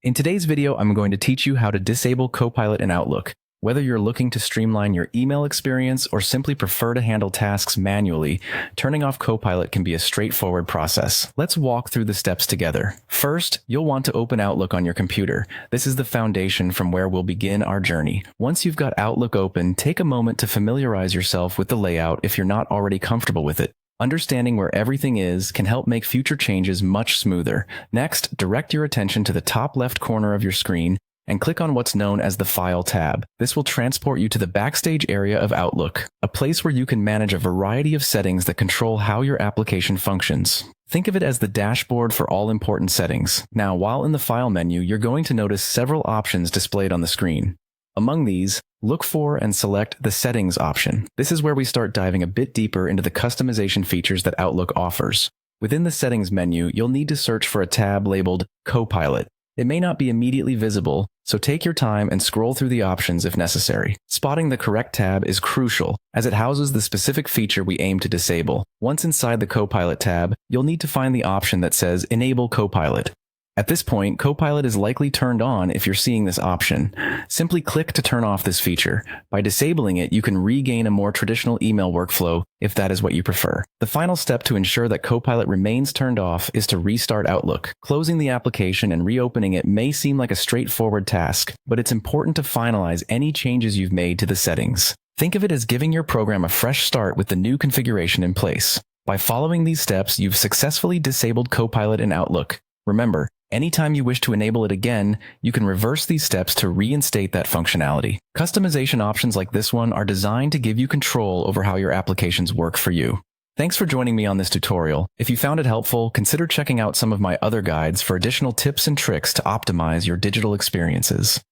In today's video, I'm going to teach you how to disable Copilot in Outlook. Whether you're looking to streamline your email experience or simply prefer to handle tasks manually, turning off Copilot can be a straightforward process. Let's walk through the steps together. First, you'll want to open Outlook on your computer. This is the foundation from where we'll begin our journey. Once you've got Outlook open, take a moment to familiarize yourself with the layout if you're not already comfortable with it. Understanding where everything is can help make future changes much smoother. Next, direct your attention to the top left corner of your screen and click on what's known as the File tab. This will transport you to the Backstage area of Outlook, a place where you can manage a variety of settings that control how your application functions. Think of it as the dashboard for all important settings. Now, while in the File menu, you're going to notice several options displayed on the screen. Among these, look for and select the Settings option. This is where we start diving a bit deeper into the customization features that Outlook offers. Within the Settings menu, you'll need to search for a tab labeled Copilot. It may not be immediately visible, so take your time and scroll through the options if necessary. Spotting the correct tab is crucial, as it houses the specific feature we aim to disable. Once inside the Copilot tab, you'll need to find the option that says Enable Copilot. At this point, Copilot is likely turned on if you're seeing this option. Simply click to turn off this feature. By disabling it, you can regain a more traditional email workflow if that is what you prefer. The final step to ensure that Copilot remains turned off is to restart Outlook. Closing the application and reopening it may seem like a straightforward task, but it's important to finalize any changes you've made to the settings. Think of it as giving your program a fresh start with the new configuration in place. By following these steps, you've successfully disabled Copilot in Outlook. Remember, anytime you wish to enable it again, you can reverse these steps to reinstate that functionality. Customization options like this one are designed to give you control over how your applications work for you. Thanks for joining me on this tutorial. If you found it helpful, consider checking out some of my other guides for additional tips and tricks to optimize your digital experiences.